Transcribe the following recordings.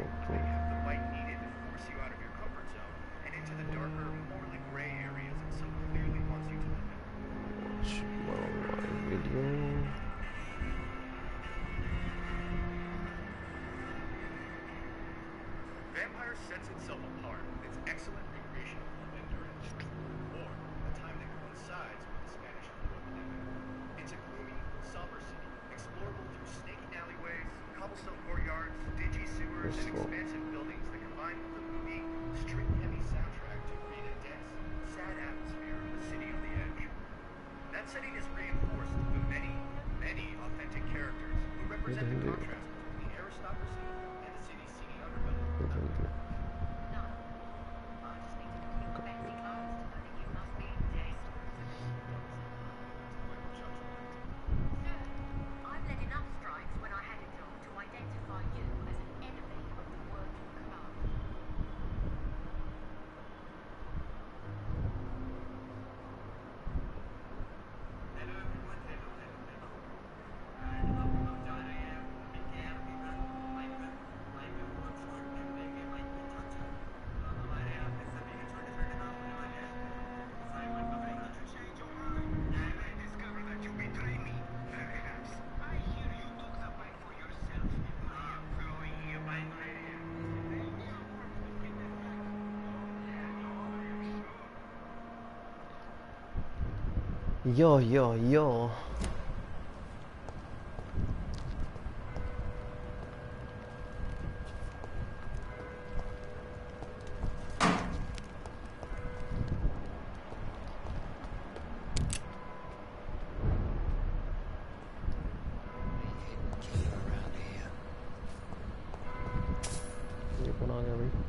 They have the bite needed to force you out of your comfort zone and into the darker, morally gray areas it so clearly wants you to live in. Vampyr sets itself apart with its excellent recreational endurance, or a time that coincides with the Spanish flu epidemic. It's a gloomy, somber city, explorable through snaky alleyways, cobblestone courtyards, dingy sewers, and expansive buildings that combine with a moody, string-heavy soundtrack to create a dense, sad atmosphere of a city on the edge. That setting is reinforced through many, many authentic characters who represent the contrast between the aristocracy and the city's seedy underbelly. Yo.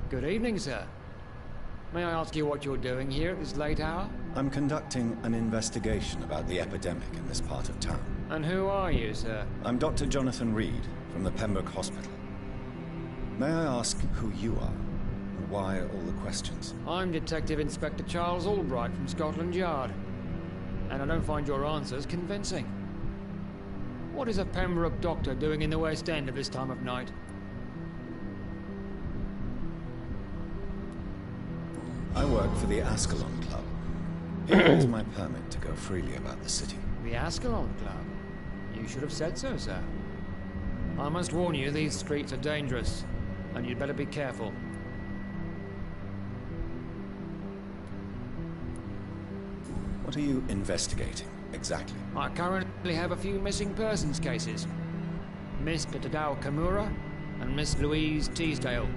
Good evening, sir. May I ask you what you're doing here at this late hour? I'm conducting an investigation about the epidemic in this part of town. And who are you, sir? I'm Dr. Jonathan Reed from the Pembroke Hospital. May I ask who you are and why all the questions? I'm Detective Inspector Charles Albright from Scotland Yard. And I don't find your answers convincing. What is a Pembroke doctor doing in the West End at this time of night? I work for the Ascalon Club. It holds my permit to go freely about the city. The Ascalon Club? You should have said so, sir. I must warn you, these streets are dangerous, and you'd better be careful. What are you investigating, exactly? I currently have a few missing persons cases. Mr. Tadao Kimura and Miss Louise Teasdale.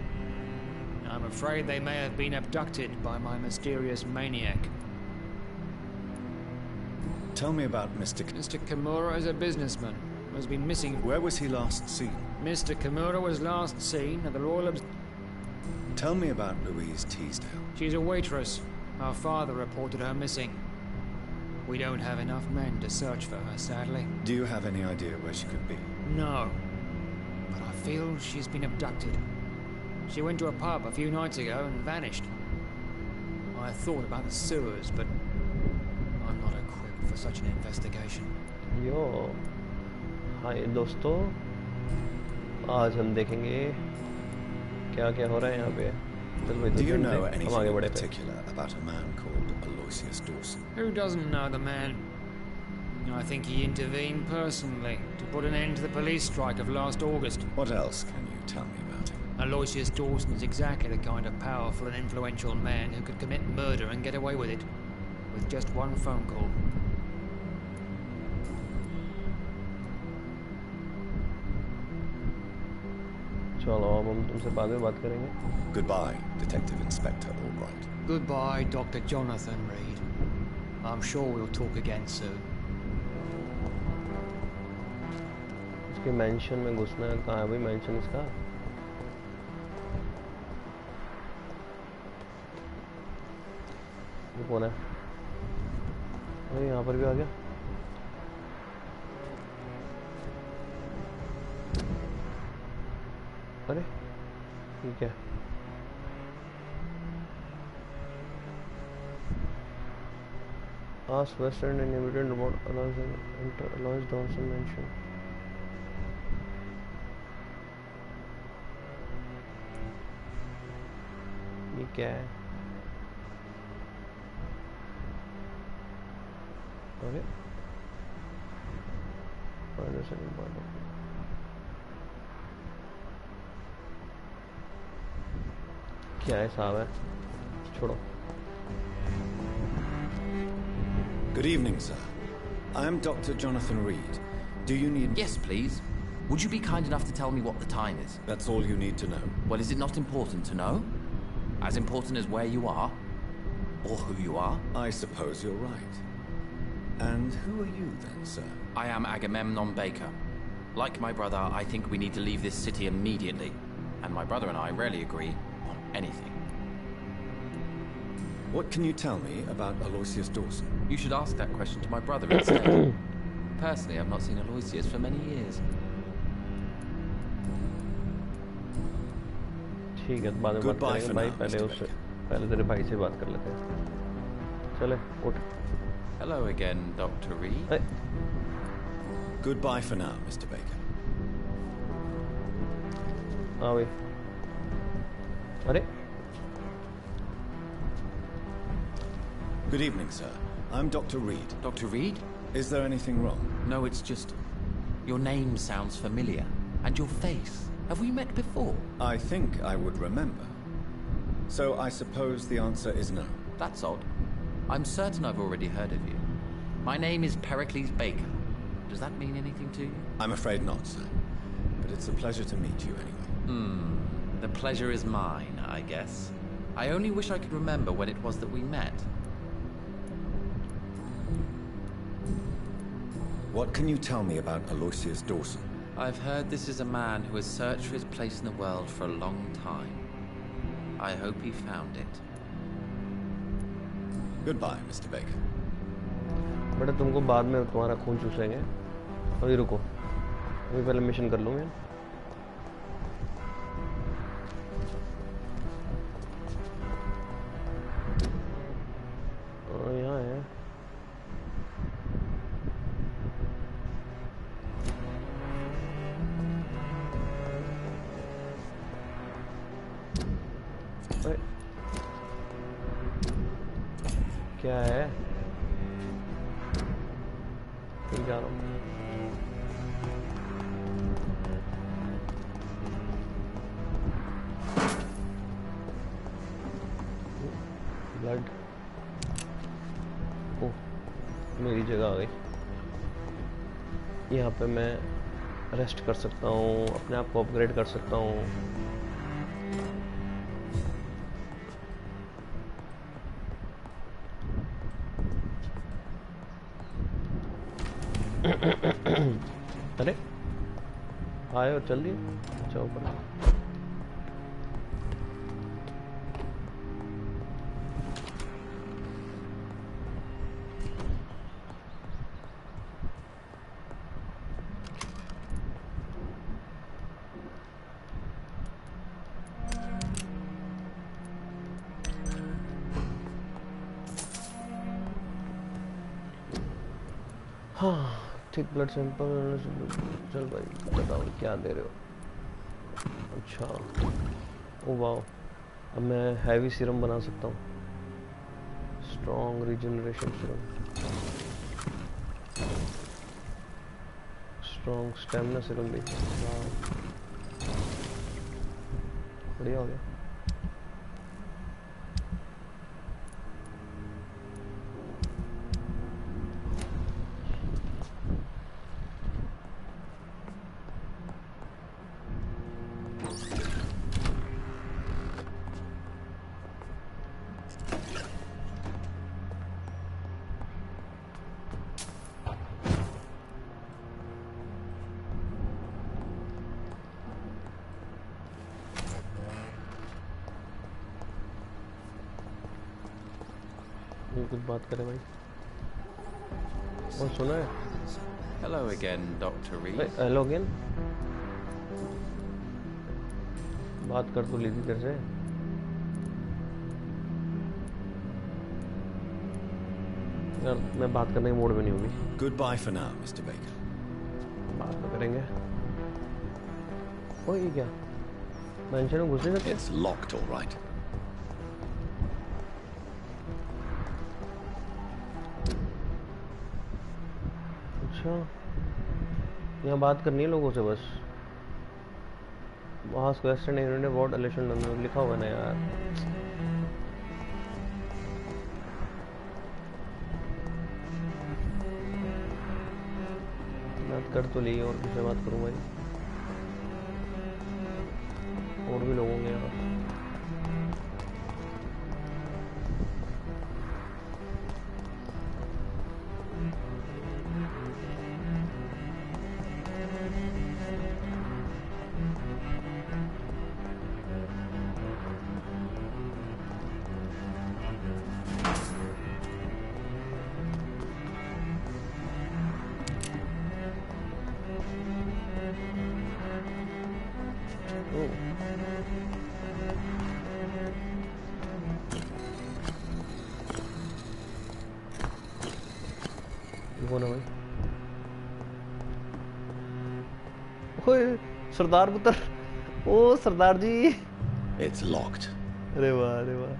I'm afraid they may have been abducted by my mysterious maniac. Tell me about Mr. Kimura is a businessman who has been missing. Where was he last seen? Mr. Kimura was last seen at the Royal Tell me about Louise Teasdale. She's a waitress. Her father reported her missing. We don't have enough men to search for her, sadly. Do you have any idea where she could be? No. But I feel she's been abducted. She went to a pub a few nights ago and vanished. I thought about the sewers, but I'm not equipped for such an investigation. Yo, हाय दोस्तों, आज हम देखेंगे क्या हो रहा है यहाँ पे. Do you know anything in particular about a man called Aloysius Dawson? Who doesn't know the man? I think he intervened personally to put an end to the police strike of last August. What else can you tell me about him? Aloysius Dawson is exactly the kind of powerful and influential man who could commit murder and get away with it, with just one phone call. चलो अब हम तुमसे बाद में बात करेंगे. Goodbye, Detective Inspector Albright. Goodbye, Dr. Jonathan Reed. I'm sure we'll talk again soon. इसके mention में घुसना है. कहाँ है भाई मेंशन इसका? ये कौन है? अरे यहाँ पर भी आ गया. अरे ठीक है. Ask Western and immediate about Aloysius Dawson mention. ये क्या है? अरे क्या है साहब है? छोड़ो. Good evening, sir. I am Dr. Jonathan Reed. Do you need... Yes, please. Would you be kind enough to tell me what the time is? That's all you need to know. Well, is it not important to know? As important as where you are? Or who you are? I suppose you're right. And who are you then, sir? I am Agamemnon Baker. Like my brother, I think we need to leave this city immediately. And my brother and I rarely agree on anything. What can you tell me about Aloysius Dawson? You should ask that question to my brother instead. Personally, I've not seen Aloysius for many years. ठीक है, बाद में बात करेंगे भाई. पहले तेरे भाई से बात कर लेते हैं. चले, उठ. Hello again, Dr. Reed. Hey. Goodbye for now, Mr. Baker. हाँ भाई. अरे. Good evening, sir. I'm Dr. Reed. Dr. Reed? Is there anything wrong? No, it's just... Your name sounds familiar. And your face. Have we met before? I think I would remember. So I suppose the answer is no. That's odd. I'm certain I've already heard of you. My name is Pericles Baker. Does that mean anything to you? I'm afraid not, sir. But it's a pleasure to meet you anyway. The pleasure is mine, I guess. I only wish I could remember when it was that we met. What can you tell me about Aloysius Dawson? I've heard this is a man who has searched for his place in the world for a long time. I hope he found it. Goodbye, Mr. Baker. बेटा तुमको बाद में तुम्हारा खून चूसेंगे. अभी रुको. अभी पहले मिशन कर लूँ मैं. यहाँ है. क्या है? फिर जा रहा हूँ. ब्लड. ओह, मेरी जगह आ गई. यहाँ पे मैं रेस्ट कर सकता हूँ, अपने आप को अपग्रेड कर सकता हूँ. अरे आए और चल दिए. अच्छा ऊपर. हाँ, थिक ब्लड सैंपल. चल भाई बताओ क्या दे रहे हो. अच्छा. Oh wow. अब मैं हैवी सीरम बना सकता हूँ. Strong regeneration serum. Strong stamina serum भी. बढ़िया हो गया. कुछ बात करें भाई. और सुना है. Hello again, Dr. Reed. Hello again. बात कर तो ली थी तेरे से. यार मैं बात करने के मूड में नहीं हूँ. Goodbye for now, Mr. Baker. बात तो करेंगे. ओ ये क्या? मेंशन में घुसे सकते. It's locked, all right. अच्छा यहाँ बात करनी है लोगों से बस। वहाँ क्वेश्चन इन्होंने वॉट इलेक्शन लिखा हुआ ना यार। बात कर तो ली और किससे बात करूँ भाई, और भी लोग होंगे यहाँ। कौन है भाई? ओए सरदार पुत्र, ओ सरदार जी। It's locked. अरे वाह अरे वाह,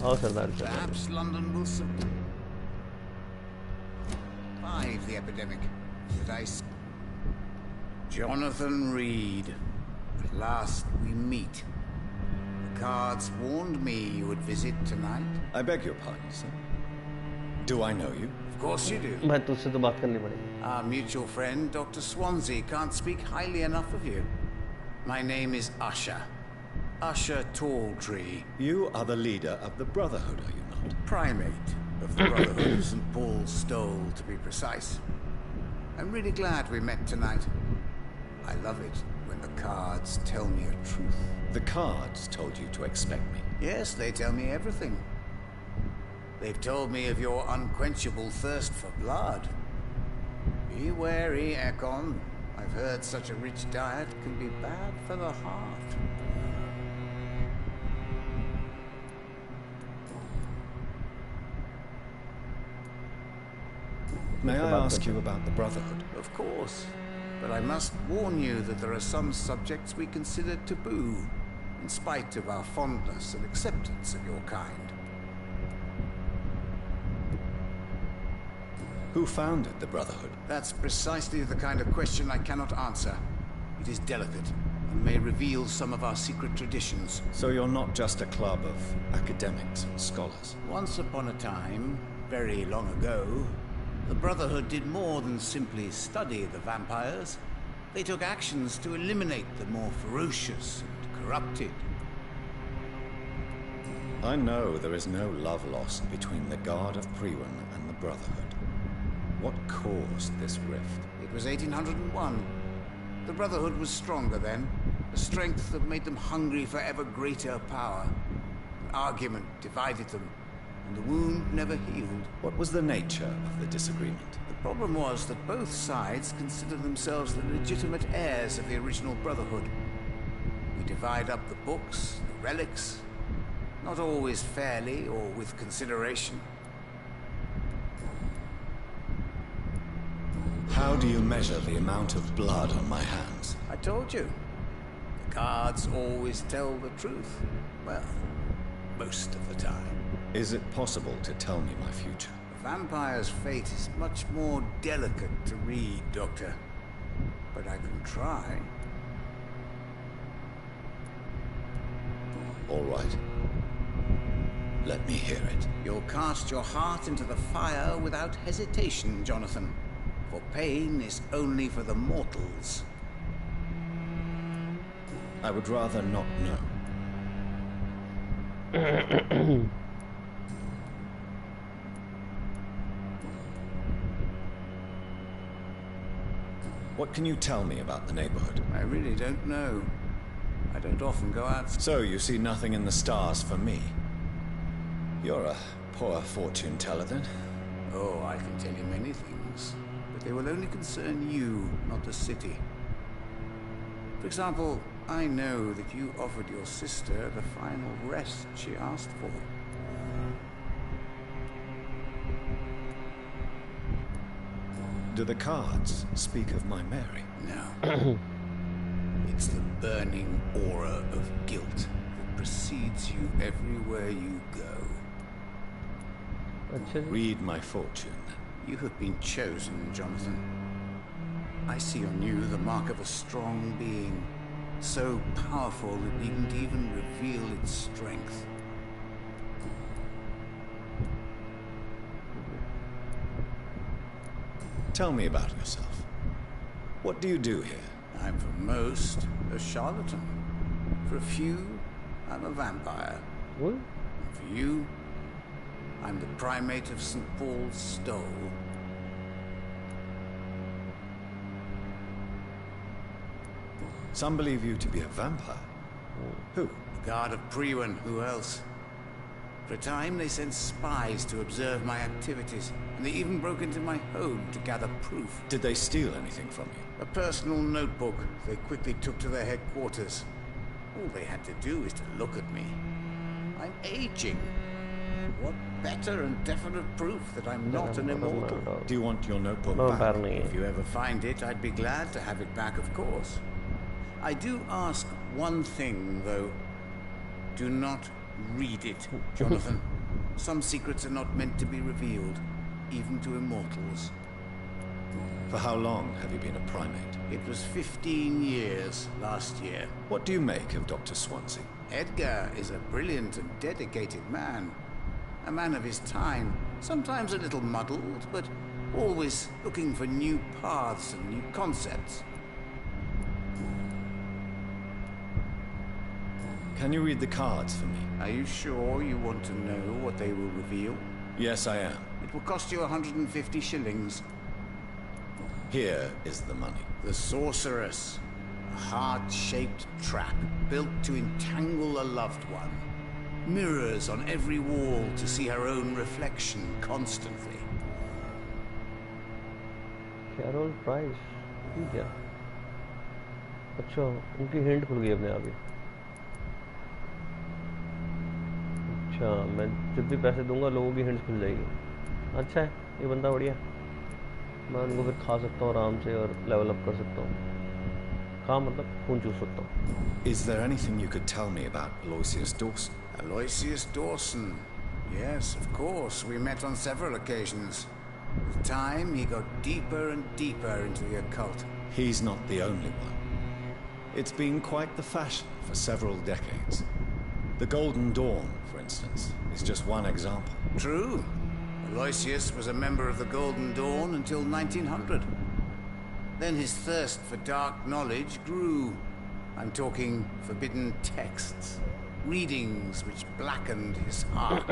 आओ सरदार जी। Perhaps London will survive the epidemic. But Jonathan Reed. At last we meet. The cards warned me you would visit tonight. I beg your pardon, sir. Do I know you? Of course you do. भाई तुझसे तो बात करनी पड़ेगी। Our mutual friend, Dr. Swansea, can't speak highly enough of you. My name is Usher. Usher Talltree. You are the leader of the Brotherhood, are you not? Primate of the Brotherhood of St. Paul's Stole, to be precise. I'm really glad we met tonight. I love it when the cards tell me a truth. The cards told you to expect me. Yes, they tell me everything. They've told me of your unquenchable thirst for blood. Be wary, Ekon. I've heard such a rich diet can be bad for the heart. May I ask you about the Brotherhood? Of course. But I must warn you that there are some subjects we consider taboo, in spite of our fondness and acceptance of your kind. Who founded the Brotherhood? That's precisely the kind of question I cannot answer. It is delicate, and may reveal some of our secret traditions. So you're not just a club of academics and scholars? Once upon a time, very long ago, the Brotherhood did more than simply study the vampires. They took actions to eliminate the more ferocious and corrupted. I know there is no love lost between the Guard of Priwen and the Brotherhood. What caused this rift? It was 1801. The Brotherhood was stronger then, a strength that made them hungry for ever greater power. An argument divided them, and the wound never healed. What was the nature of the disagreement? The problem was that both sides considered themselves the legitimate heirs of the original Brotherhood. We divide up the books, the relics, not always fairly or with consideration. How do you measure the amount of blood on my hands? I told you. The cards always tell the truth. Well, most of the time. Is it possible to tell me my future? A vampire's fate is much more delicate to read, Doctor. But I can try. All right. Let me hear it. You'll cast your heart into the fire without hesitation, Jonathan. For pain is only for the mortals. I would rather not know. What can you tell me about the neighborhood? I really don't know. I don't often go out. So you see nothing in the stars for me? You're a poor fortune teller then? Oh, I can tell you many things. But they will only concern you, not the city. For example, I know that you offered your sister the final rest she asked for. Do the cards speak of my Mary? No. It's the burning aura of guilt that precedes you everywhere you go. अच्छा जी। Read my fortune then. You have been chosen, Jonathan. I see on you the mark of a strong being, so powerful it needn't even reveal its strength. Tell me about yourself. What do you do here? I'm for most a charlatan. For a few, I'm a vampire. What? And for you, I'm the primate of St. Paul's Stole. Some believe you to be a vampire. Who? The Guard of Priwen, who else? For a time, they sent spies to observe my activities, and they even broke into my home to gather proof. Did they steal anything from you? A personal notebook they quickly took to their headquarters. All they had to do is to look at me. I'm aging. What better and definite proof that I'm not an immortal? Do you want your notebook No, back? apparently. If you ever find it, I'd be glad to have it back, of course. I do ask one thing, though. Do not read it, Jonathan. Some secrets are not meant to be revealed, even to immortals. For how long have you been a primate? It was 15 years last year. What do you make of Dr. Swansea? Edgar is a brilliant and dedicated man. A man of his time, sometimes a little muddled, but always looking for new paths and new concepts. Can you read the cards for me? Are you sure you want to know what they will reveal? Yes, I am. It will cost you 150 shillings. Here is the money. The Sorceress. A heart-shaped trap built to entangle a loved one. Mirrors on every wall to see her own reflection constantly. Carol Price ठीक है. अच्छा उनकी hint खुल गई अपने आप ही. अच्छा मैं जब भी पैसे दूंगा लोगों की हिंट्स खुल जाएगी. अच्छा है ये बंदा बढ़िया. मैं उनको फिर खा सकता हूँ आराम से और लेवल अप कर सकता हूँ. खा मतलब खून चूस सकता हूँ. Is there anything you could tell me about Aloysius Dawson? Aloysius Dawson. Yes, of course. We met on several occasions. With time, he got deeper and deeper into the occult. He's not the only one. It's been quite the fashion for several decades. The Golden Dawn, for instance, is just one example. True. Aloysius was a member of the Golden Dawn until 1900. Then his thirst for dark knowledge grew. I'm talking forbidden texts, readings which blackened his heart.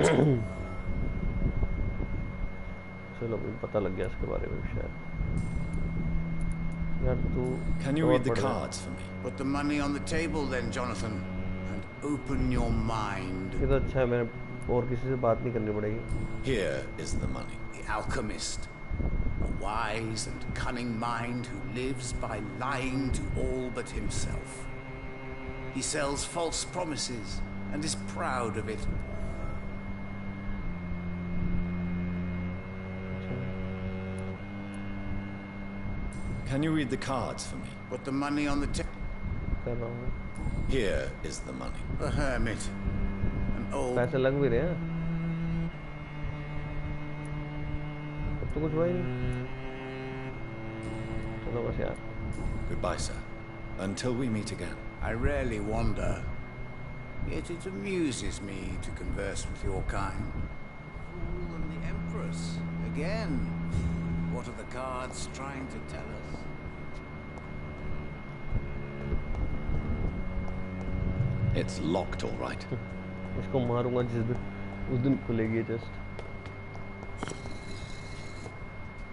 चलो मुझे पता लग गया इसके बारे में शायद. यार तू Can you read the cards for me? Put the money on the table then, Jonathan, and open your mind. ये तो अच्छा है. मैंने और किसी से बात नहीं करनी पड़ेगी. Here is the money. The alchemist. A wise and cunning mind who lives by lying to all but himself. He sells false promises and is proud of it. Can you read the cards for me? Put the money on the table. कर रहा हूँ. Here is the money. A hermit. An old... पैसे लग भी रहे हैं. अब तो कुछ हुआ ही नहीं. चलो बस यार. Goodbye, sir. Until we meet again. I rarely wander, yet it amuses me to converse with your kind. Fool and the Empress. Again. What are the cards trying to tell us? It's locked, all right. इसको मारूंगा जिस दिन उस दिन खुलेगी ये chest.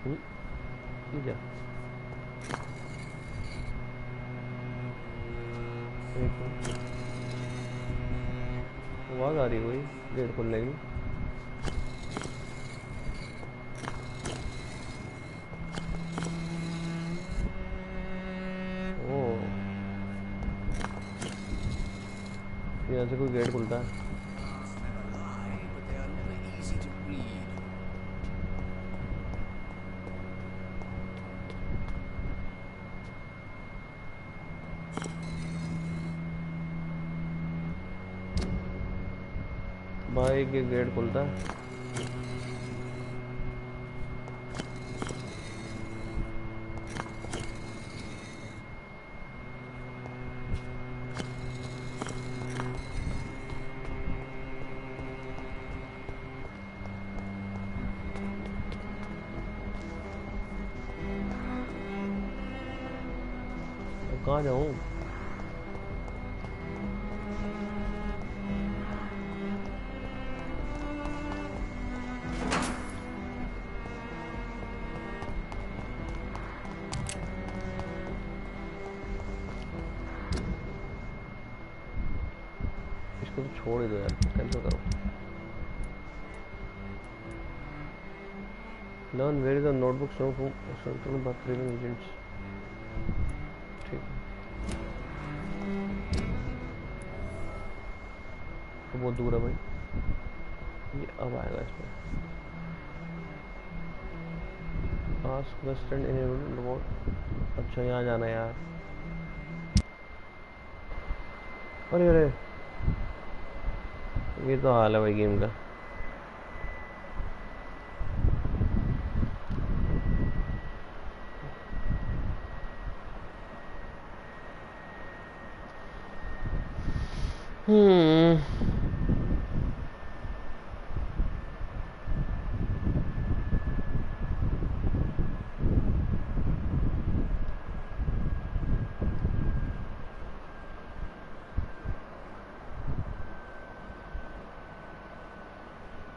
ये क्या? आवाज आ रही है कोई. गेट खुल लेगी. यहाँ से कोई गेट खुलता है. भाई के गेट खुलता है. कहाँ जाऊँ? इसको तो छोड़ ही दो यार, कैंसिल करो। Learn where is the notebook so from about living agents. ठीक है, तो बहुत दूर है भाई, ये अब आएगा इसमें। Ask the student in a robot। अच्छा यहाँ जाना है यार। अरे अरे, ये तो हाल है भाई गेम का।